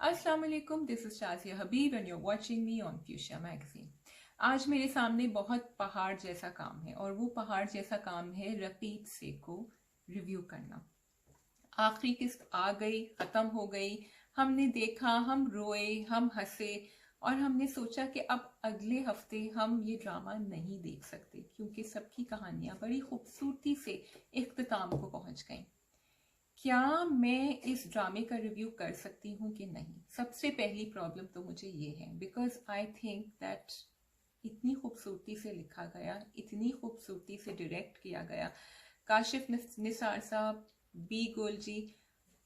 अस्सलाम वालेकुम, this is Shazia Habib and you are watching me on Fuchsia magazine. आज मेरे सामने बहुत पहाड़ जैसा काम है और वो पहाड़ जैसा काम है रकीब सेक को रिव्यू करना। आखिरी किस्त आ गई, खत्म हो गई, हमने देखा, हम रोए, हम हंसे और हमने सोचा कि अब अगले हफ्ते हम ये ड्रामा नहीं देख सकते क्योंकि सबकी कहानियां बड़ी खूबसूरती से इख्तिताम को पहुंच गईं। क्या मैं इस ड्रामे का रिव्यू कर सकती हूँ कि नहीं? सबसे पहली प्रॉब्लम तो मुझे ये है बिकॉज आई थिंक दैट इतनी खूबसूरती से लिखा गया, इतनी खूबसूरती से डायरेक्ट किया गया। काशिफ निसार साहब, बी गुल जी,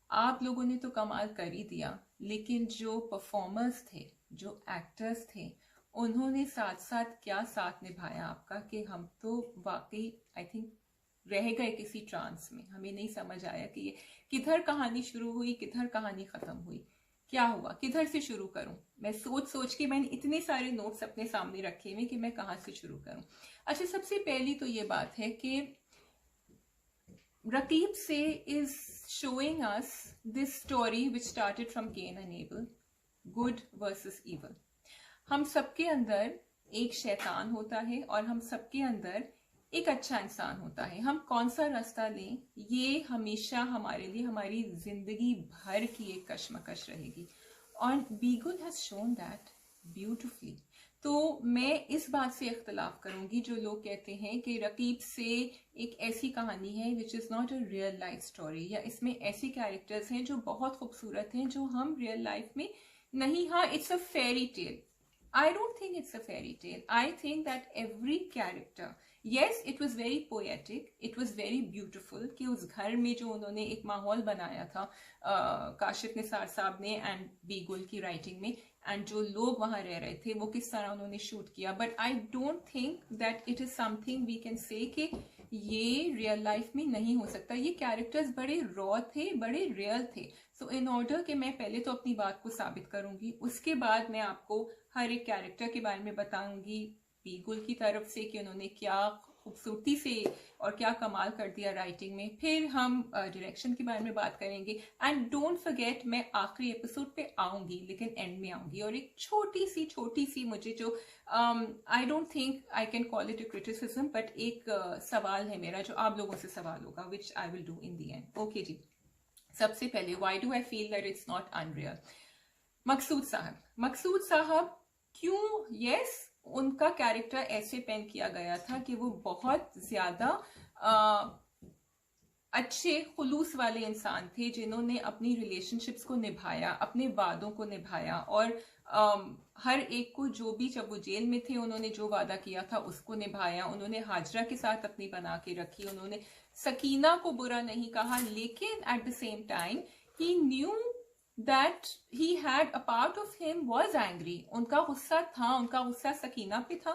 आप लोगों ने तो कमाल कर ही दिया, लेकिन जो परफॉर्मर्स थे, जो एक्टर्स थे, उन्होंने साथ साथ क्या साथ निभाया आपका कि हम तो वाकई आई थिंक रह गए किसी ट्रांस में। हमें नहीं समझ आया कि ये किधर कहानी शुरू हुई, किधर कहानी खत्म हुई, क्या हुआ, किधर से शुरू करूं। मैं सोच सोच के मैंने इतने सारे नोट्स अपने सामने रखे हुए कि मैं कहाँ से शुरू करूं। अच्छा, सबसे पहली तो ये बात है कि रकीब से is showing us this story which started from Cain and Abel, good versus evil। हम सबके अंदर एक शैतान होता है और हम सबके अंदर एक अच्छा इंसान होता है। हम कौन सा रास्ता लें, ये हमेशा हमारे लिए हमारी जिंदगी भर की एक कश्मकश रहेगी और beagle has shown that beautifully. तो मैं इस बात से इख्तलाफ करूंगी जो लोग कहते हैं कि रकीब से एक ऐसी कहानी है which is not a real life story, या इसमें ऐसे कैरेक्टर्स हैं जो बहुत खूबसूरत हैं जो हम रियल लाइफ में नहीं। हाँ, it's a fairy tale. I don't think it's a fairy tale. I think that every character, yes, it was very poetic, it was very beautiful कि उस घर में जो उन्होंने एक माहौल बनाया था काशिफ निसार साहब ने एंड बीगुल की राइटिंग में, एंड जो लोग वहां रह रहे थे वो किस तरह उन्होंने शूट किया, but I don't think that it is something we can say कि ये रियल लाइफ में नहीं हो सकता। ये कैरेक्टर्स बड़े रॉ थे, बड़े रियल थे। सो इन ऑर्डर कि मैं पहले तो अपनी बात को साबित करूंगी, उसके बाद मैं आपको हर एक कैरेक्टर के बारे में बताऊंगी बीगुल की तरफ से कि उन्होंने क्या खूबसूरती से और क्या कमाल कर दिया राइटिंग में। फिर हम डायरेक्शन के बारे में बात करेंगे एंड डोंट फॉरगेट मैं आखिरी एपिसोड पे आऊंगी, लेकिन एंड में आऊंगी और एक छोटी सी मुझे जो आई don't think I can call it a criticism, but एक सवाल है मेरा जो आप लोगों से सवाल होगा which I will do in the end. Okay जी, सबसे पहले why do I feel that it's not unreal. Maqsood sahab क्यों, यस, उनका कैरेक्टर ऐसे पेन किया गया था कि वो बहुत ज्यादा अच्छे खुलूस वाले इंसान थे जिन्होंने अपनी रिलेशनशिप्स को निभाया, अपने वादों को निभाया और हर एक को जो भी, जब वो जेल में थे उन्होंने जो वादा किया था उसको निभाया। उन्होंने हाजरा के साथ अपनी बना के रखी, उन्होंने सकीना को बुरा नहीं कहा, लेकिन at the same time he new that he had a part of him was angry। उनका गुस्सा था, उनका गुस्सा सकीना पे था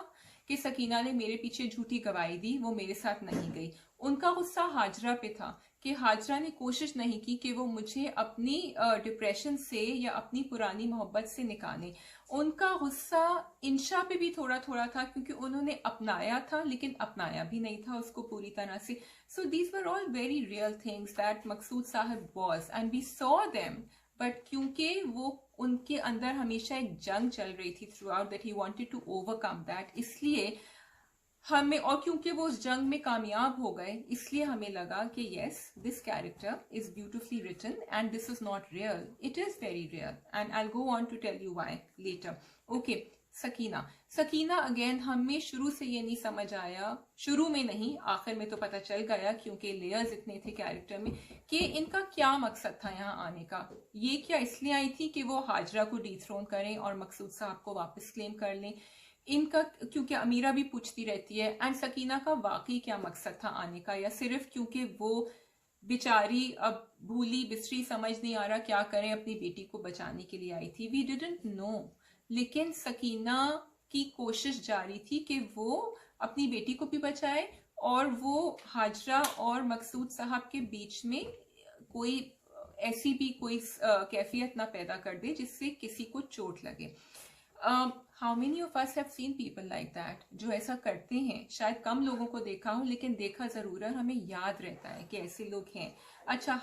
कि सकीना ने मेरे पीछे झूठी गवाही दी, वो मेरे साथ नहीं गई। उनका गुस्सा हाजरा पे था कि हाजरा ने कोशिश नहीं की कि वो मुझे अपनी डिप्रेशन से या अपनी पुरानी मोहब्बत से निकाले। उनका गुस्सा इंशा पे भी थोड़ा थोड़ा था क्योंकि उन्होंने अपनाया था लेकिन अपनाया भी नहीं था उसको पूरी तरह से। So these were all very real things that Maqsood sahab was and we saw them, but क्योंकि वो उनके अंदर हमेशा एक जंग चल रही थी throughout that he wanted to overcome that, इसलिए हमें, और क्योंकि वो उस जंग में कामयाब हो गए इसलिए हमें लगा कि yes, this character is beautifully written and this is not real, it is very real and I will go on to tell you why later. Okay, Sakina again हमें शुरू से ये नहीं समझ आया, शुरू में नहीं आखिर में तो पता चल गया क्योंकि लेयर्स इतने थे कैरेक्टर में कि इनका क्या मकसद था यहाँ आने का। ये क्या इसलिए आई थी कि वो हाजरा को डिथ्रोन करें और मकसूद साहब को वापस क्लेम कर लें, इनका, क्योंकि अमीरा भी पूछती रहती है, एंड सकीना का वाकई क्या मकसद था आने का, या सिर्फ क्योंकि वो बेचारी अब भूली बिस्तरी, समझ नहीं आ रहा क्या करें, अपनी बेटी को बचाने के लिए आई थी। वी डिडंट नो, लेकिन सकीना की कोशिश जारी थी कि वो अपनी बेटी को भी बचाए और वो हाजरा और मकसूद साहब के बीच में कोई ऐसी भी कोई कैफियत ना पैदा कर दे जिससे किसी को चोट लगे। How many of us have seen people like that, जो ऐसा करते हैं। शायद कम लोगों को देखा हो लेकिन देखा जरूर है, हमें याद रहता है कि ऐसे लोग हैं। अच्छा,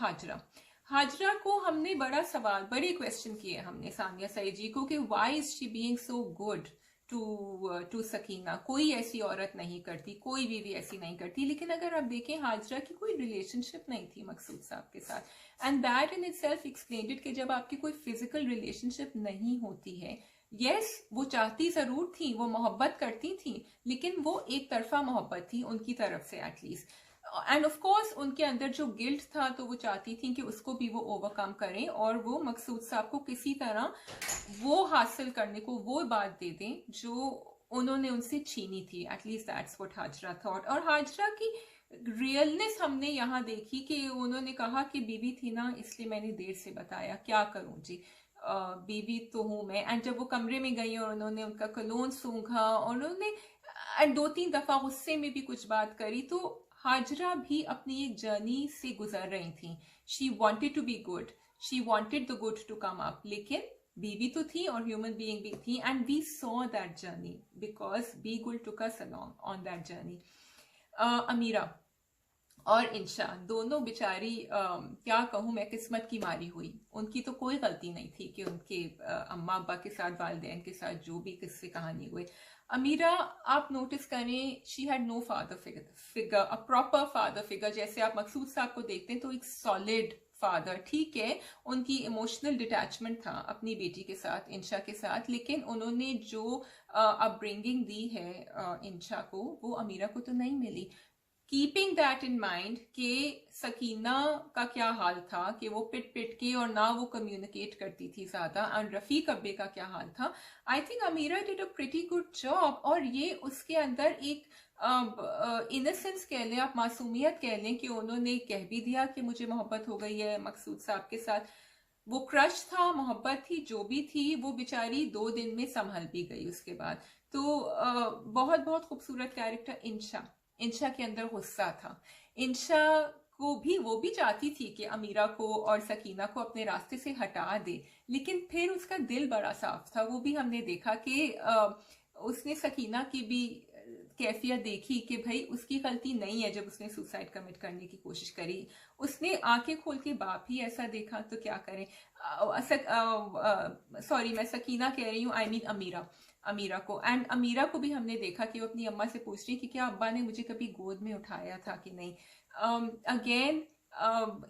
हाजरा को हमने बड़ा सवाल, बड़े क्वेश्चन किए हमने सानिया सईद जी को कि why is she being so good to Sakina. कोई ऐसी औरत नहीं करती, कोई बीवी ऐसी नहीं करती। लेकिन अगर आप देखें, हाजरा की कोई रिलेशनशिप नहीं थी मकसूद साहब के साथ, and that in itself explained it कि जब आपकी कोई फिजिकल रिलेशनशिप नहीं होती है, यस वो चाहती जरूर थी, वो मोहब्बत करती थी, लेकिन वो एक तरफा मोहब्बत थी उनकी तरफ से एटलीस्ट। एंड ऑफ कोर्स उनके अंदर जो गिल्ट था, तो वो चाहती थी कि उसको भी वो ओवरकम करें और वो मकसूद साहब को किसी तरह वो हासिल करने को वो बात दे दें जो उन्होंने उनसे छीनी थी। At least that's what Hajra thought. और हाजरा की रियलनेस हमने यहाँ देखी कि उन्होंने कहा कि बीवी थी ना, इसलिए मैंने देर से बताया, क्या करूं जी, बीवी तो हूं मैं। एंड जब वो कमरे में गई और उन्होंने उनका कलोन सूंघा और उन्होंने 2-3 दफा गुस्से में भी कुछ बात करी, तो हाजरा भी अपनी एक जर्नी से गुजर रही थी। She wanted to be good, she wanted the good to come up, लेकिन बीवी तो थी और ह्यूमन बीइंग भी थी। And we saw that journey because be good took us along on that journey. Ameera और इंशा दोनों बेचारी, क्या कहूँ मैं, किस्मत की मारी हुई। उनकी तो कोई गलती नहीं थी कि उनके अम्मा अब्बा के साथ, वालिदैन के साथ जो भी किस्से कहानी हुए। अमीरा, आप नोटिस करें, she had no father figure, a proper father figure. जैसे आप मकसूद साहब को देखते हैं तो एक सॉलिड फादर, ठीक है, उनकी इमोशनल डिटैचमेंट था अपनी बेटी के साथ, इंशा के साथ, लेकिन उन्होंने जो अपब्रिंगिंग दी है इंशा को, वो अमीरा को तो नहीं मिली। कीपिंग दैट इन माइंड कि सकीना का क्या हाल था कि वो पिट पिट के और ना वो कम्युनिकेट करती थी ज्यादा, और रफीक अब्बे का क्या हाल था, I think Amira did a pretty good job. और ये उसके अंदर एक इनोसेंस कह लें, आप मासूमियत कह लें, कि उन्होंने कह भी दिया कि मुझे मोहब्बत हो गई है मकसूद साहब के साथ। वो क्रश था, मोहब्बत थी, जो भी थी, वो बेचारी 2 दिन में संभल भी गई उसके बाद। तो बहुत बहुत खूबसूरत कैरेक्टर इंशा। इंशा के अंदर गुस्सा था। इंशा को भी, वो भी चाहती थी कि अमीरा को और सकीना को अपने रास्ते से हटा दे, लेकिन फिर उसका दिल बड़ा साफ था। वो भी हमने देखा कि उसने सकीना की भी कैफियत देखी कि भाई उसकी गलती नहीं है जब उसने सुसाइड कमिट करने की कोशिश करी। उसने आंखें खोल के बाप ही ऐसा देखा, तो क्या करें। सॉरी, मैं सकीना कह रही हूँ, आई मीन अमीरा को। एंड अमीरा को भी हमने देखा कि वो अपनी अम्मा से पूछ रही कि क्या अब्बा ने मुझे कभी गोद में उठाया था कि नहीं। अगेन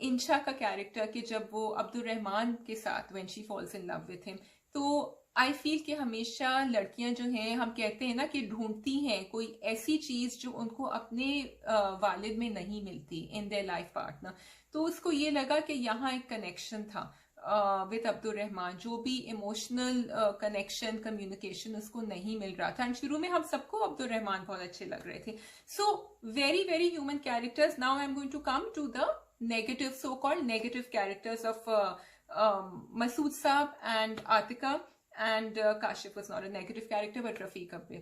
इंशा का कैरेक्टर कि जब वो अब्दुल रहमान के साथ when she falls in love with him, तो आई फील कि हमेशा लड़कियां जो हैं, हम कहते हैं ना कि ढूंढती हैं कोई ऐसी चीज जो उनको अपने वालिद में नहीं मिलती इन देयर लाइफ पार्टनर। तो उसको ये लगा कि यहाँ एक कनेक्शन था विद अब्दुल रहमान, जो भी इमोशनल कनेक्शन, कम्युनिकेशन उसको नहीं मिल रहा था। एंड शुरू में हम सबको अब्दुल रहमान बहुत अच्छे लग रहे थे। So very very human characters. Now I am going to come to the negative, so-called negative characters of Masood Saab and Atika, and Kashif was not a negative character, but Rafiq Abbe.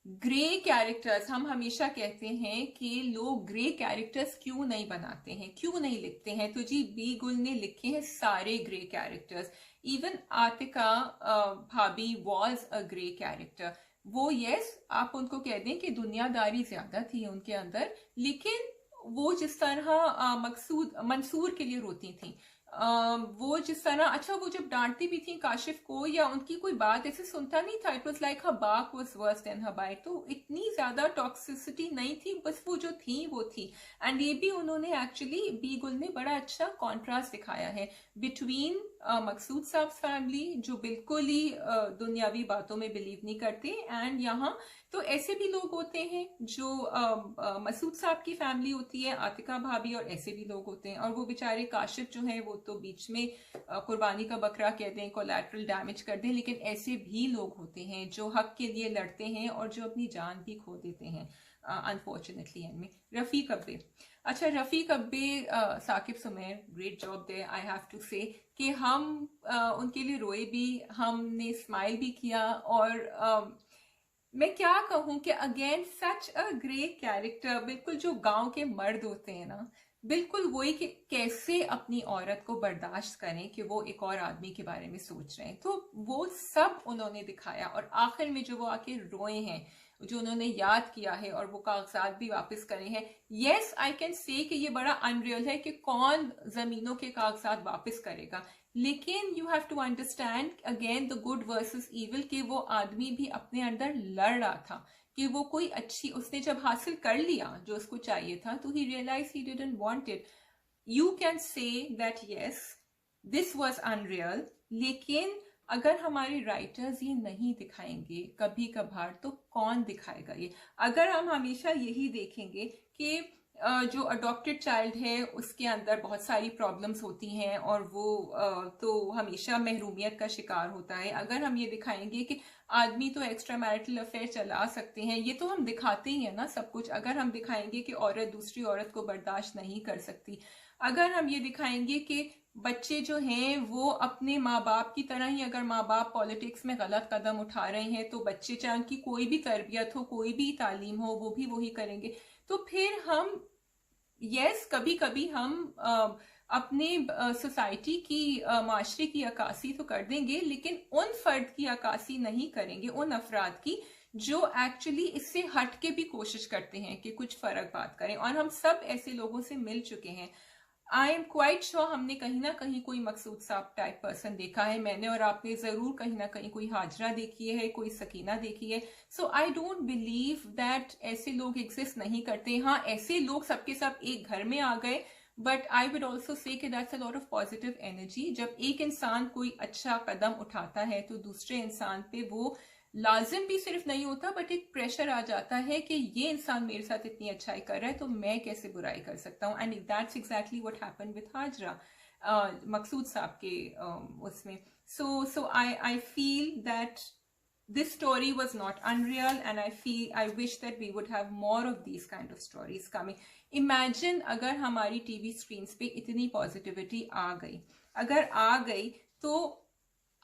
Grey characters, हम हमेशा कहते हैं कि लोग grey characters क्यों नहीं बनाते हैं, क्यों नहीं लिखते हैं, तो जी बी गुल ने लिखे हैं सारे ग्रे कैरेक्टर्स। इवन आतिका भाभी वॉज अ ग्रे कैरेक्टर। वो यस, आप उनको कह दें कि दुनियादारी ज्यादा थी उनके अंदर, लेकिन वो जिस तरह मंसूर के लिए रोती थी, वो जिस तरह, अच्छा वो जब डांटती भी थी काशिफ को या उनकी कोई बात ऐसे सुनता नहीं था, it was like her bark was worse than her bite. तो इतनी ज्यादा टॉक्सिसिटी नहीं थी, बस वो जो थी वो थी। एंड ये भी उन्होंने एक्चुअली बी गुल ने बड़ा अच्छा कॉन्ट्रास्ट दिखाया है बिटवीन मकसूद साहब फैमिली, जो बिल्कुल ही दुनियावी बातों में बिलीव नहीं करते, एंड यहाँ तो ऐसे भी लोग होते हैं जो मसूद साहब की फैमिली होती है, आतिका भाभी, और ऐसे भी लोग होते हैं। और वो बेचारे काशिफ जो हैं, वो तो बीच में कुर्बानी का बकरा कह दें, कोलैटरल डैमेज कर दें, लेकिन ऐसे भी लोग होते हैं जो हक के लिए लड़ते हैं और जो अपनी जान भी खो देते हैं अनफॉर्चुनेटली एंड में। रफीक अब्बे, अच्छा रफीक अब्बे, Saqib Sumer, great job there, I have to say कि हम उनके लिए रोए भी, हमने स्माइल भी किया। और मैं क्या कहूं कि again such a great character, बिल्कुल जो गांव के मर्द होते हैं ना, बिल्कुल वही कि कैसे अपनी औरत को बर्दाश्त करें कि वो एक और आदमी के बारे में सोच रहे हैं, तो वो सब उन्होंने दिखाया। और आखिर में जो वो आके रोए हैं, जो उन्होंने याद किया है और वो कागजात भी वापस करे हैं, येस आई कैन से कि ये बड़ा अनरियल है कि कौन जमीनों के कागजात वापस करेगा, लेकिन you have to understand again the good versus evil, कि वो आदमी भी अपने अंदर लड़ रहा था कि वो कोई अच्छी, उसने जब हासिल कर लिया जो उसको चाहिए था तो ही realise he didn't want it. You can say that yes this was unreal, लेकिन अगर हमारे राइटर्स ये नहीं दिखाएंगे कभी कभार तो कौन दिखाएगा ये. अगर हम हमेशा यही देखेंगे कि जो अडॉप्टेड चाइल्ड है उसके अंदर बहुत सारी प्रॉब्लम्स होती हैं और वो तो हमेशा महरूमियत का शिकार होता है, अगर हम ये दिखाएंगे कि आदमी तो एक्स्ट्रा मैरिटल अफेयर चला सकते हैं, ये तो हम दिखाते ही है ना सब कुछ. अगर हम दिखाएंगे कि औरत दूसरी औरत को बर्दाश्त नहीं कर सकती, अगर हम ये दिखाएंगे कि बच्चे जो हैं वो अपने माँ बाप की तरह ही, अगर माँ बाप पॉलिटिक्स में गलत कदम उठा रहे हैं तो बच्चे चाहे उनकी कोई भी तरबियत हो, कोई भी तालीम हो, वो भी वही करेंगे, तो फिर हम यस कभी कभी हम अपने सोसाइटी की माशरे की अक्कासी तो कर देंगे, लेकिन उन फर्द की अक्कासी नहीं करेंगे, उन अफराद की जो एक्चुअली इससे हट के भी कोशिश करते हैं कि कुछ फर्क बात करें. और हम सब ऐसे लोगों से मिल चुके हैं. आई एम क्वाइट श्योर हमने कहीं ना कहीं कोई मकसूद साहब टाइप पर्सन देखा है, मैंने और आपने जरूर कहीं ना कहीं कोई हाजरा देखी है, कोई सकीना देखी है. सो आई डोंट बिलीव दैट ऐसे लोग एग्जिस्ट नहीं करते. हाँ, ऐसे लोग सबके सब एक घर में आ गए, but I would also say कि that's a lot of positive energy. जब एक इंसान कोई अच्छा कदम उठाता है तो दूसरे इंसान पे वो लाजिम भी सिर्फ नहीं होता, बट एक प्रेशर आ जाता है कि ये इंसान मेरे साथ इतनी अच्छाई कर रहा है तो मैं कैसे बुराई कर सकता हूँ. And that's exactly what happened with Hajra, Maqsood sahab के उसमें. So I feel that this story was not unreal, and I wish that we would have more of these kind of stories coming. Imagine अगर हमारी टीवी स्क्रीन्स पे इतनी positivity आ गई, अगर आ गई तो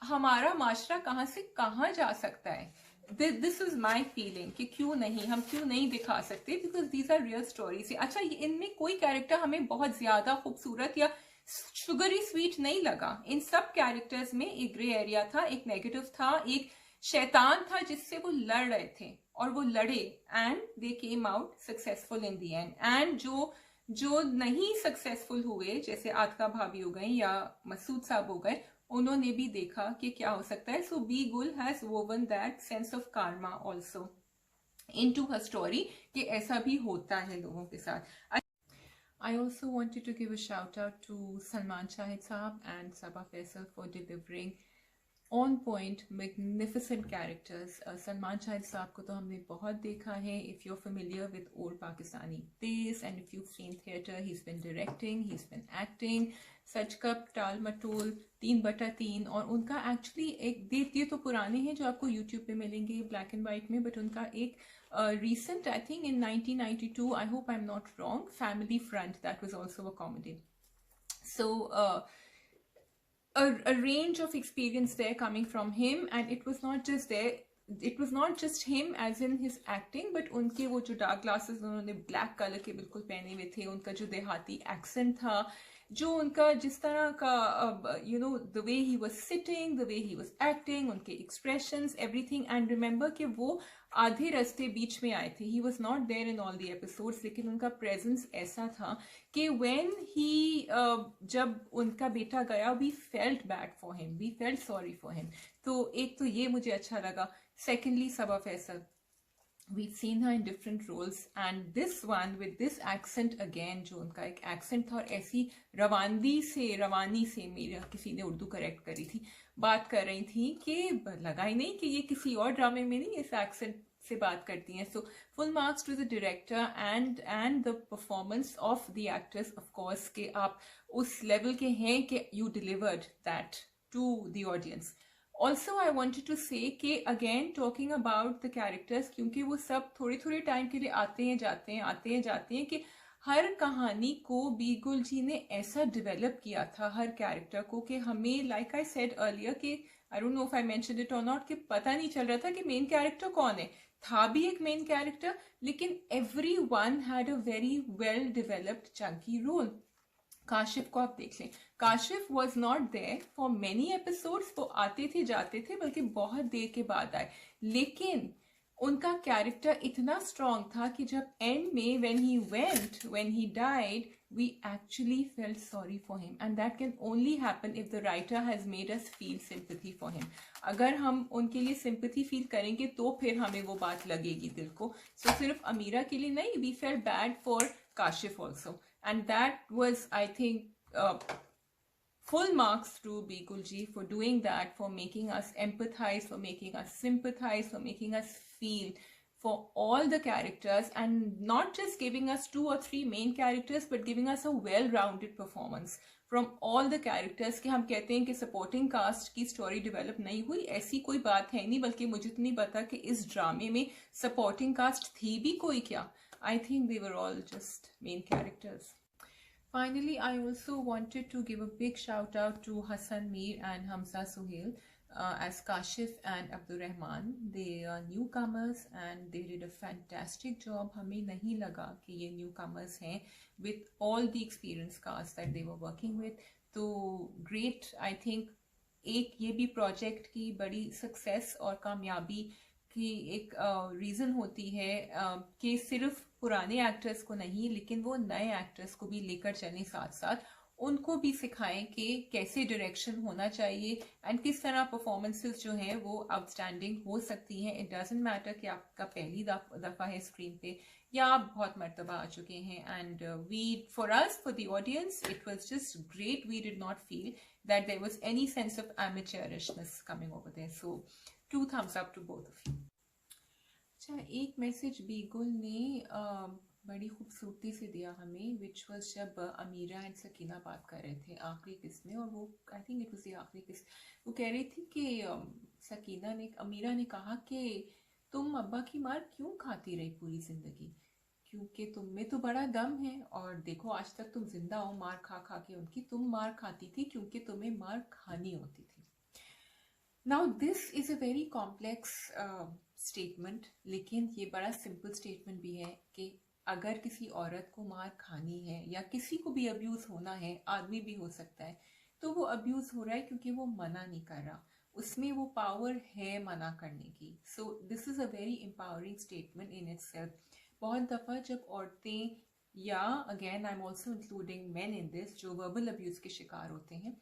हमारा माशरा कहाँ से कहाँ जा सकता है. दिस इज माई फीलिंग कि क्यों नहीं दिखा सकते, because these are real stories. अच्छा, इनमें कोई कैरेक्टर हमें बहुत ज्यादा खूबसूरत या शुगरी स्वीट नहीं लगा. इन सब कैरेक्टर्स में एक ग्रे एरिया था, एक नेगेटिव था, एक शैतान था जिससे वो लड़ रहे थे और वो लड़े and they came out successful in the end. And जो नहीं सक्सेसफुल हुए, जैसे आतका भाभी हो गए या मसूद साहब हो गए, उन्होंने भी देखा कि क्या हो सकता है. सो बी गुल has woven that sense of Karma also into her story कि ऐसा भी होता है लोगों के साथ. I also wanted to give a shout out to Salman Shahid Saab and Sabah Faisal for delivering on point magnificent characters. Salman Shahid साहब को तो हमने बहुत देखा है. If you are familiar with old Pakistani place and if you seen theatre, he is been directing, he is been acting. सच कप, टाल मटोल, 3/3, और उनका एक्चुअली एक ये तो पुराने हैं जो आपको यूट्यूब पे मिलेंगे ब्लैक एंड वाइट में, बट उनका एक recent, I think in 1992, I hope I'm not wrong, Family Front, that was also a comedy. So a range of experience there coming from him, and it was not just him as in his acting, but उनके वो जो dark glasses उन्होंने black colour के बिल्कुल पहने हुए थे, उनका जो देहाती एक्सेंट था, जो उनका जिस तरह का the way he was sitting, the way he was acting, उनके एक्सप्रेशंस, एवरीथिंग. एंड रिमेंबर कि वो आधे रास्ते बीच में आए थे. He was not there in all the episodes, लेकिन उनका प्रेजेंस ऐसा था कि व्हेन ही जब उनका बेटा गया, we felt bad for him, we felt sorry for him. तो एक तो ये मुझे अच्छा लगा. Secondly, Saba Faisal, we've seen her in different roles, and this one with this accent again, जो उनका एक accent था, और ऐसी रवानी से मेरा किसी ने उर्दू करेक्ट करी थी, बात कर रही थी कि लगा ही नहीं कि ये किसी और ड्रामे में नहीं इस accent से बात करती हैं. So full marks to the director and the performance of the actors, of course, कि आप उस level के हैं कि you delivered that to the audience. Also, I wanted to say कि again talking about the characters, क्योंकि वो सब थोड़े टाइम के लिए आते हैं जाते हैं कि हर कहानी को बी गुल जी ने ऐसा डेवलप किया था हर कैरेक्टर को कि हमें, like I said earlier, कि I don't know if I mentioned it or not, कि पता नहीं चल रहा था कि मेन कैरेक्टर कौन है. था भी एक मेन कैरेक्टर, लेकिन everyone had a very well developed chunky role. Kashif को आप देख लें, Kashif was not there for many episodes. वो आते थे जाते थे, बल्कि बहुत देर के बाद आए, लेकिन उनका कैरेक्टर इतना स्ट्रॉन्ग था कि जब एंड में when he died, we actually felt sorry for him, and that can only happen if the writer has made us feel sympathy for him. अगर हम उनके लिए sympathy feel करेंगे तो फिर हमें वो बात लगेगी दिल को. So सिर्फ अमीरा के लिए नहीं, we felt bad for Kashif also, and that was, I think, full marks to Bigul ji for doing that, for making us empathize, for making us sympathize, for making us feel for all the characters, and not just giving us 2 or 3 main characters, but giving us a well-rounded performance from all the characters. कि हम कहते हैं कि supporting cast की story develop नहीं हुई, ऐसी कोई बात है नहीं, बल्कि मुझे तो नहीं पता कि इस ड्रामे में supporting cast थी भी कोई क्या. I think they were all just main characters. Finally, I also wanted to give a big shout out to Hassan Mir and Hamza Suhail as Kashif and Abdur Rahman. They are newcomers and they did a fantastic job. हमें नहीं लगा कि ये newcomers हैं with all the experienced cast that they were working with. तो great, I think एक ये भी project की बड़ी success और कामयाबी की एक रीज़न होती है कि सिर्फ पुराने एक्टर्स को नहीं, लेकिन वो नए एक्टर्स को भी लेकर चलें साथ साथ, उनको भी सिखाएं कि कैसे डायरेक्शन होना चाहिए एंड किस तरह परफॉर्मेंसेस जो हैं वो आउटस्टैंडिंग हो सकती हैं. इट डजंट मैटर कि आपका पहली दफ़ा है स्क्रीन पे या आप बहुत मरतबा आ चुके हैं. And we for us, for the audience, it was just great. We did not feel that there was any sense of amateurishness coming over there. So 2 thumbs up to both of you. अच्छा, एक message बीगुल ने बड़ी खूबसूरती से दिया हमें, which was जब अमीरा and Sakina बात कर रहे थे आखिरी किस्त में, और वो I think it was the आखिरी किस्त. वो कह रही थी कि अमीरा ने कहा कि तुम अब्बा की मार क्यों खाती रही पूरी जिंदगी, क्योंकि तुम में तो बड़ा दम है, और देखो आज तक तुम जिंदा हो मार खा खा के उनकी. तुम मार खाती थी क्योंकि तुम्हें मार खानी होती थी. Now this is a very complex statement, लेकिन ये बड़ा सिंपल स्टेटमेंट भी है कि अगर किसी औरत को मार खानी है या किसी को भी अब्यूज़ होना है, आदमी भी हो सकता है, तो वो अब्यूज़ हो रहा है क्योंकि वो मना नहीं कर रहा, उसमें वो पावर है मना करने की. So this is a very empowering statement in itself. बहुत दफ़ा जब औरतें, या again I am also including man in this, जो वर्बल अब्यूज़ के शिकार होते हैं,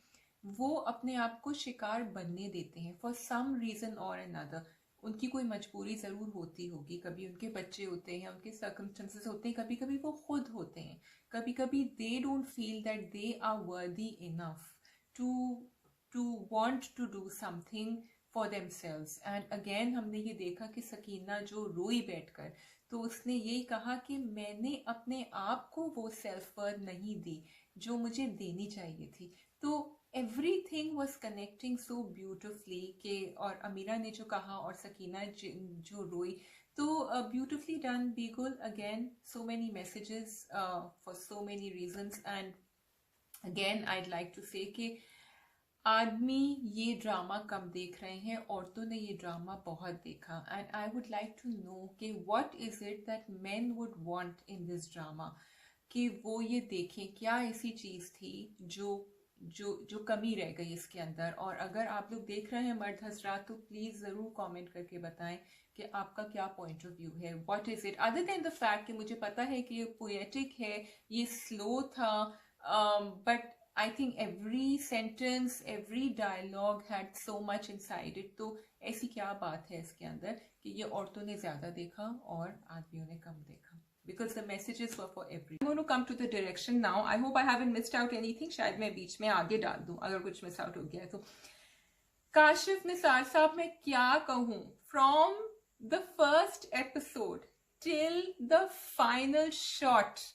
वो अपने आप को शिकार बनने देते हैं फॉर सम रीज़न और अनदर. उनकी कोई मजबूरी ज़रूर होती होगी, कभी उनके बच्चे होते हैं, उनके सर्कमस्टेंसेस होते हैं, कभी कभी वो खुद होते हैं, कभी कभी they don't feel that they are worthy enough to want to do something for themselves. And again हमने ये देखा कि सकीना जो रोई बैठकर, तो उसने यही कहा कि मैंने अपने आप को वो सेल्फ वर्थ नहीं दी जो मुझे देनी चाहिए थी. तो everything was connecting so beautifully के, और अमीरा ने जो कहा और सकीना जो रोई, तो beautifully done Bigul. Again, so many messages for so many reasons. And again I'd like to say कि आदमी ये ड्रामा कम देख रहे हैं, औरतों ने ये ड्रामा बहुत देखा. And I would like to know कि what is it that men would want in this drama, कि वो ये देखें क्या ऐसी चीज़ थी जो कमी रह गई इसके अंदर. और अगर आप लोग देख रहे हैं मर्द हजरात, तो प्लीज़ ज़रूर कमेंट करके बताएं कि आपका क्या पॉइंट ऑफ व्यू है. What is it other than the fact कि मुझे पता है कि ये पोएटिक है, ये स्लो था, but I think every sentence, every dialogue had so much inside it. तो ऐसी क्या बात है इसके अंदर कि ये औरतों ने ज़्यादा देखा और आदमियों ने कम देखा? Because the messages were for everyone. I'm going to come to the direction now. I hope I haven't missed out anything. शायद मैं बीच में आगे डाल दूं अगर कुछ मिस आउट हो गया तो. काशिफ निसार साहब, मैं क्या कहूँ, from the first episode till the final shot,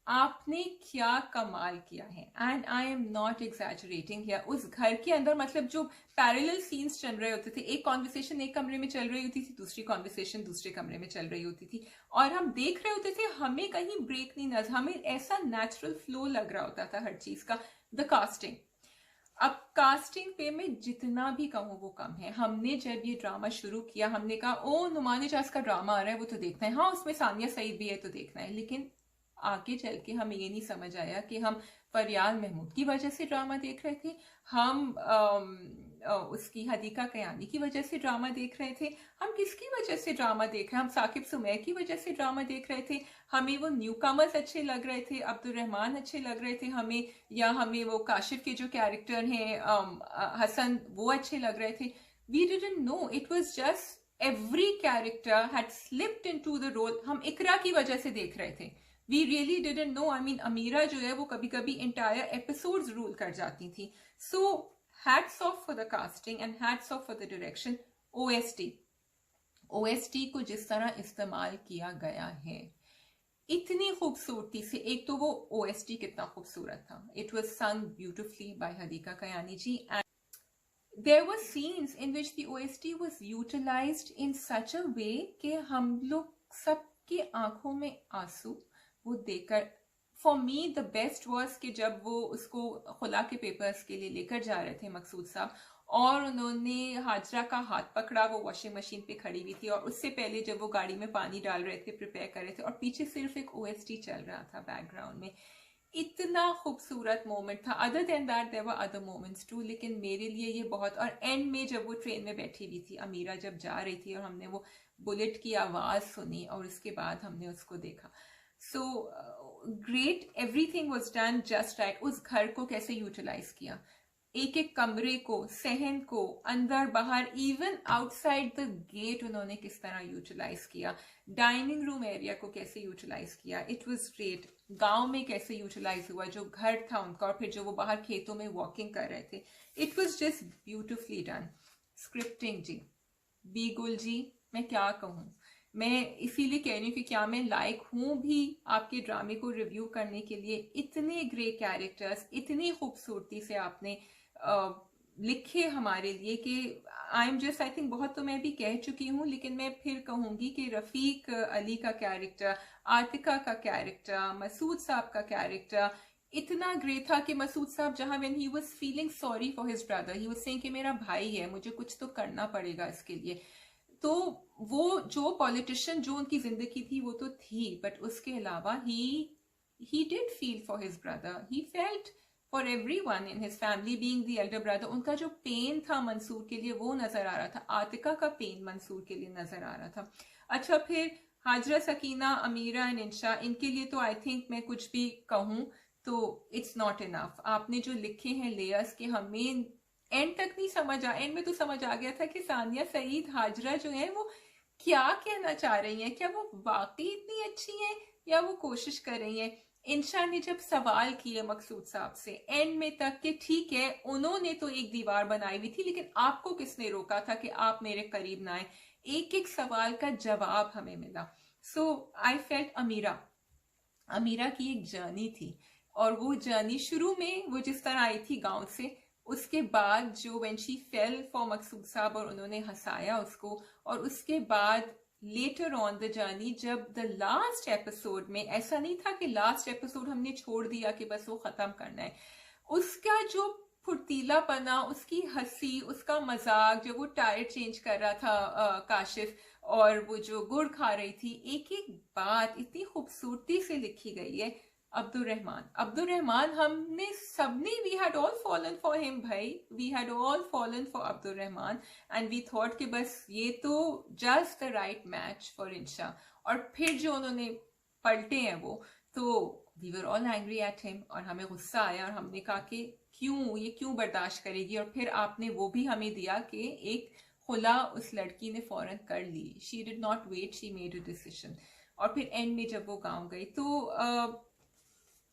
आपने क्या कमाल किया है. And I am not exaggerating here. उस घर के अंदर मतलब जो पैरेलल सीन्स चल रहे होते थे, एक कॉन्वर्सेशन एक कमरे में चल रही होती थी, दूसरी कॉन्वर्सेशन दूसरे कमरे में चल रही होती थी, और हम देख रहे होते थे, हमें कहीं ब्रेक नहीं नजर, हमें ऐसा नेचुरल फ्लो लग रहा होता था हर चीज का. द कास्टिंग, अब कास्टिंग पे मैं जितना भी कहूँ वो कम है. हमने जब ये ड्रामा शुरू किया हमने कहा ओ नुमान इजाज का ड्रामा आ रहा है, वो तो देखना है, हाँ उसमें सानिया सईद भी है तो देखना है. लेकिन आगे चल के हमें ये नहीं समझ आया कि हम फरियाल महमूद की वजह से ड्रामा देख रहे थे, हम उसकी हदीका कयानी की वजह से ड्रामा देख रहे थे, हम किसकी वजह से ड्रामा देख रहे हैं, हम साकिब सुमैर की वजह से ड्रामा देख रहे थे, हमें वो न्यू कमर्स अच्छे लग रहे थे, अब्दुल रहमान अच्छे लग रहे थे हमें, या हमें वो काशिफ के जो कैरेक्टर हैं हसन वो अच्छे लग रहे थे. We didn't know, it was just every character had slipped into the role. हम इकरा की वजह से देख रहे थे. We really didn't know. I mean, अमीरा जो है वो कभी कभी entire episodes rule कर जाती थी. So hats off for the casting and hats off for the direction. OST को जिस तरह इस्तेमाल किया गया है इतनी खूबसूरती से, एक तो वो OST कितना खूबसूरत था. It was sung beautifully by Hadika Kayani ji. There were scenes in which the OST was utilized in such a way कि हम लोग सबकी आंखों में आंसू वो देखकर. For me the best was कि जब वो उसको खुला के पेपर्स के लिए लेकर जा रहे थे मकसूद साहब, और उन्होंने हाजरा का हाथ पकड़ा, वो वॉशिंग मशीन पे खड़ी हुई थी, और उससे पहले जब वो गाड़ी में पानी डाल रहे थे, प्रिपेयर कर रहे थे, और पीछे सिर्फ एक OST चल रहा था बैकग्राउंड में. इतना खूबसूरत मोमेंट था. Other than that there were other moments too, लेकिन मेरे लिए ये बहुत. और एंड में जब वो ट्रेन में बैठी हुई थी, अमीरा जब जा रही थी और हमने वो बुलेट की आवाज सुनी और उसके बाद हमने उसको देखा, so great. Everything was done just right. उस घर को कैसे यूटिलाइज किया, एक एक कमरे को, सहन को, अंदर बाहर, इवन आउटसाइड द गेट उन्होंने किस तरह यूटिलाइज किया, डाइनिंग रूम एरिया को कैसे यूटिलाइज किया. It was great. गांव में कैसे यूटिलाइज हुआ जो घर था उनका, और फिर जो वो बाहर खेतों में वॉकिंग कर रहे थे. It was just beautifully done. Scripting जी, बी गुल जी, मैं क्या कहूँ. मैं इसीलिए कह रही हूँ कि क्या मैं लायक हूँ भी आपके ड्रामे को रिव्यू करने के लिए. इतने ग्रेट कैरेक्टर्स, इतनी खूबसूरती से आपने लिखे हमारे लिए कि I am just, I think बहुत तो मैं भी कह चुकी हूँ, लेकिन मैं फिर कहूंगी कि रफीक अली का कैरेक्टर, आतिका का कैरेक्टर, मसूद साहब का कैरेक्टर इतना ग्रेट था कि मसूद साहब जहां when he was feeling sorry for his brother, he was saying कि मेरा भाई है, मुझे कुछ तो करना पड़ेगा इसके लिए. तो वो जो पॉलिटिशियन जो उनकी जिंदगी थी वो तो थी, बट उसके अलावा he did feel for his brother. He felt for everyone in his family, being the elder brother. उनका जो पेन था मंसूर के लिए वो नजर आ रहा था, आतिका का पेन मंसूर के लिए नजर आ रहा था. अच्छा, फिर हाजरा, सकीना, अमीरा एंड इंशा, इनके लिए तो आई थिंक मैं कुछ भी कहूँ तो इट्स नॉट इनफ. आपने जो लिखे हैं लेयर्स के, हमें एंड तक नहीं समझ आ, एंड में तो समझ आ गया था कि सानिया सईद, हाजरा जो है वो क्या कहना चाह रही हैं, क्या वो वाकई इतनी अच्छी हैं या वो कोशिश कर रही हैं. इंशा ने जब सवाल किए मकसूद साहब से एंड में तक कि ठीक है उन्होंने तो एक दीवार बनाई हुई थी, लेकिन आपको किसने रोका था कि आप मेरे करीब ना आए, एक एक सवाल का जवाब हमें मिला. सो आई फेल्ट अमीरा की एक जर्नी थी, और वो जर्नी शुरू में वो जिस तरह आई थी गांव से, उसके बाद जो व्हेन शी फेल फॉर मकसूद साहब और उन्होंने हंसाया उसको, और उसके बाद लेटर ऑन द जर्नी जब द लास्ट एपिसोड में, ऐसा नहीं था कि लास्ट एपिसोड हमने छोड़ दिया कि बस वो खत्म करना है, उसका जो फुर्तीलापना, उसकी हंसी, उसका मजाक, जो वो टायर चेंज कर रहा था काशिफ, और वो जो गुड़ खा रही थी, एक एक बात इतनी खूबसूरती से लिखी गई है. अब्दुल रहमान हमने सबने, we had all fallen for him भाई, we had all fallen for Abdul Rehman, and we thought कि बस ये तो just the right match for Insha. और फिर जो उन्होंने पलटे हैं वो, तो we were all angry at him, और हमें गुस्सा आया, और हमने कहा कि क्यों बर्दाश्त करेगी. और फिर आपने वो भी हमें दिया कि एक खुला उस लड़की ने फौरन कर ली, she did not wait, she made a decision. और फिर एंड में जब वो गाँव गई तो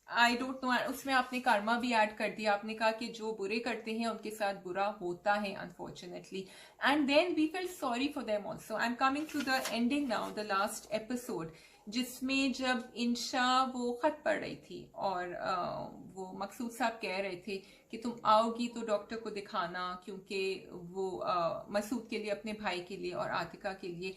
आई डोंट नो, उसमें आपने कर्मा भी ऐड कर दिया. आपने कहा कि जो बुरे करते हैं उनके साथ बुरा होता है unfortunately, and then we feel sorry for them also. I am coming to the ending now, the last episode, जिसमें जब इंशा वो खत पढ़ रही थी और वो मकसूद साहब कह रहे थे कि तुम आओगी तो डॉक्टर को दिखाना, क्योंकि वो मसूद के लिए, अपने भाई के लिए और आतिका के लिए,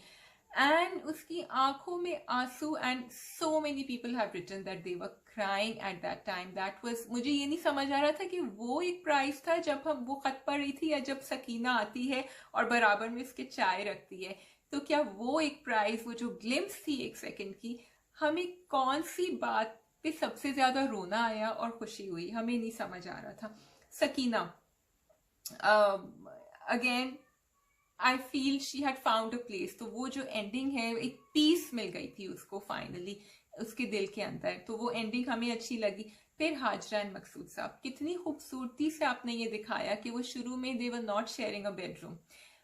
एंड उसकी आंखों में आंसू, and so many people have written that they were crying at that time. That was, मुझे ये नहीं समझ आ रहा था कि वो एक प्राइस था जब हम वो खत पढ़ रही थी, या जब सकीना आती है और बराबर में उसके चाय रखती है, तो क्या वो एक प्राइस, वो जो ग्लिम्स थी एक सेकंड की, हमें कौन सी बात पे सबसे ज्यादा रोना आया और खुशी हुई, हमें नहीं समझ आ रहा था. Sakina, again I feel she had found a place. तो वो जो एंडिंग है, एक पीस मिल गई थी उसको फाइनली उसके दिल के अंदर, तो वो एंडिंग हमें अच्छी लगी। फिर हाजरा एंड मकसूद साहब, कितनी खूबसूरती से आपने ये दिखाया कि वो शुरू में they were not sharing a bedroom.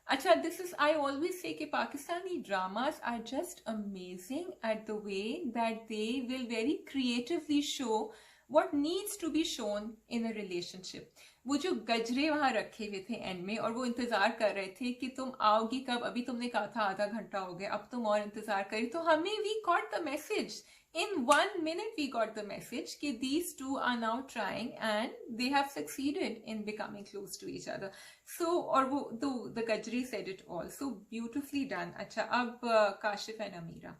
अच्छा, this is, I always say कि Pakistani dramas are just amazing at the way that they will very creatively show what needs to be shown in a relationship। वो जो गजरे वहां रखे हुए थे and में, और वो इंतजार कर रहे थे कि तुम आओगी कब, अभी तुमने कहा था आधा घंटा हो गया, अब तुम और इंतजार करी। तो हमें we got the message in 1 minute, we got the message कि these two are now trying and they have succeeded in becoming close to each other। So, और वो the Gajri said it all so beautifully done। अच्छा, अब Kashif and Amira,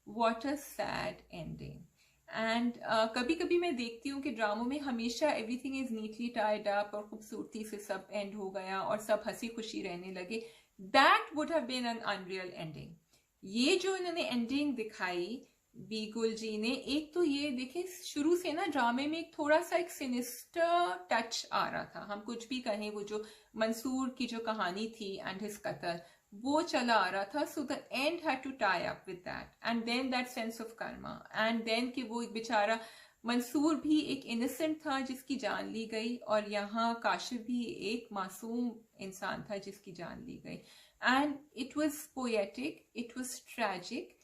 what a sad ending। And कभी कभी मैं देखती हूँ कि ड्रामों में हमेशा everything is neatly tied up और खूबसूरती से सब एंड हो गया और सब हंसी खुशी रहने लगे। That would have been an unreal ending. ये जो इन्होंने एंडिंग दिखाई बीगुल जी ने, एक तो ये देखे शुरू से ना ड्रामे में एक थोड़ा सा एक सिनिस्टर टच आ रहा था, हम कुछ भी कहें, वो जो मंसूर की जो कहानी थी एंड हिज कत्ल, वो चला आ रहा था। So the end had to tie up with that and then that sense of karma and then कि वो एक बेचारा मंसूर भी एक इनोसेंट था जिसकी जान ली गई, और यहाँ काशिफ भी एक मासूम इंसान था जिसकी जान ली गई। And it was poetic, it was tragic,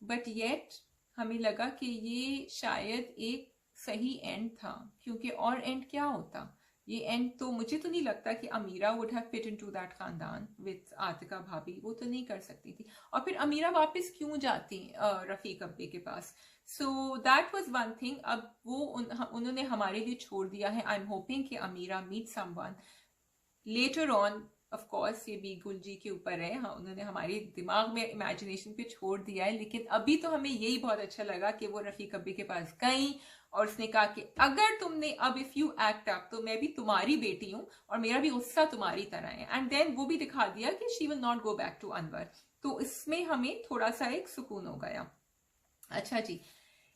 but yet हमें लगा कि ये शायद एक सही एंड था, क्योंकि और एंड क्या होता, ये एंड तो मुझे तो नहीं लगता कि Ameera would have fit into that खानदान विद आतिका भाभी, वो तो नहीं कर सकती थी। और फिर अमीरा वापस क्यों जाती रफीक अब्बे के पास? So that was one thing. अब वो उन्होंने हमारे लिए छोड़ दिया है। आई एम होपिंग कि Ameera meet someone later on. Of course ये बीगुल जी के ऊपर है, हाँ, उन्होंने हमारे दिमाग में इमेजिनेशन पे छोड़ दिया है, लेकिन अभी तो हमें यही बहुत अच्छा लगा कि वो रफीक अब्बी के पास गई और उसने कहा कि अगर तुमने अब इफ यू एक्ट अप तो मैं भी तुम्हारी बेटी हूं और मेरा भी गुस्सा तुम्हारी तरह है। एंड देन वो भी दिखा दिया कि she will not go back to Anwar. तो इसमें हमें थोड़ा सा एक सुकून हो गया। अच्छा जी,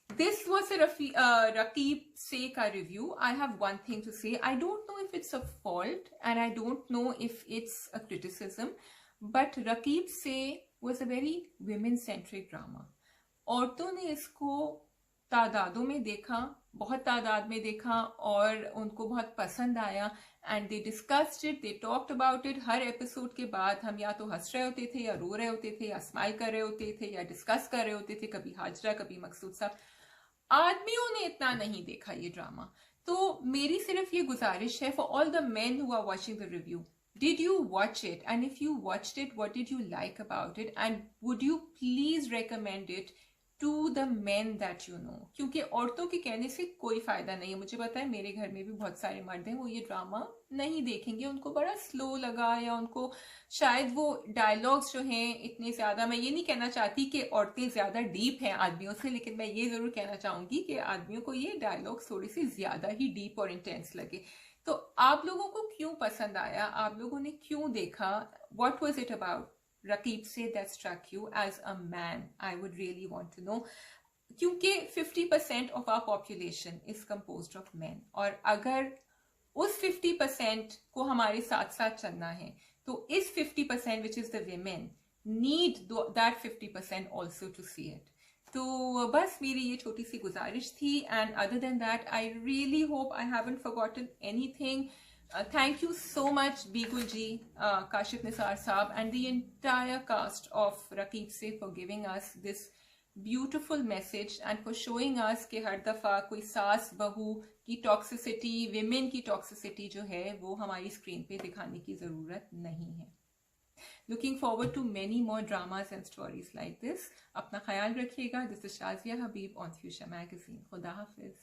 this was a Raqib Se ka review. I have one thing to say. I don't know if it's a fault and I don't know if it's a criticism, but Raqib Se was a very women-centric drama. औरतों ने इसको तादादों में देखा, बहुत तादाद में देखा, और उनको बहुत पसंद आया। And they discussed it, they talked about it. Her episode के बाद हम या तो हंस रहे होते थे, या रो रहे होते थे, या स्माइल कर रहे होते थे, या डिस्कस कर रहे होते थे, कभी हाजरा कभी मकसूद साहब। आदमियों ने इतना नहीं देखा ये ड्रामा। तो मेरी सिर्फ ये गुजारिश है for all the men who are watching the review, did you watch it, and if you watched it, what did you like about it, and would you please recommend it to the men that you know? क्योंकि औरतों के कहने से कोई फायदा नहीं है। मुझे पता है मेरे घर में भी बहुत सारे मर्द हैं, वो ये ड्रामा नहीं देखेंगे, उनको बड़ा स्लो लगा, या उनको शायद वो डायलॉग्स जो हैं इतने ज्यादा, मैं ये नहीं कहना चाहती कि औरतें ज्यादा डीप हैं आदमियों से, लेकिन मैं ये जरूर कहना चाहूंगी कि आदमियों को ये डायलॉग्स थोड़ी सी ज्यादा ही डीप और इंटेंस लगे। तो आप लोगों को क्यों पसंद आया, आप लोगों ने क्यों देखा? What was it about Raqib Se that struck you as a man? I would really want to know, क्योंकि 50% of our population is composed of men, और अगर उस 50% को हमारे साथ साथ चलना है तो इस 50% which is the women need that 50% also to see it। तो बस मेरी ये छोटी सी गुजारिश थी। And other than that I really hope I haven't forgotten anything. Thank you so much Bee Gul ji, Kashif Nisar sahab, and the entire cast of Raqeeb Se for giving us this beautiful message and for showing us कि हर दफा कोई सास बहू की टॉक्सिसिटी, विमेन की toxicity जो है वो हमारी स्क्रीन पे दिखाने की जरूरत नहीं है। Looking forward to many more dramas and stories like this. अपना ख्याल रखिएगा। This is Shazia Habib on Fuchsia Magazine. खुदा हाफिज।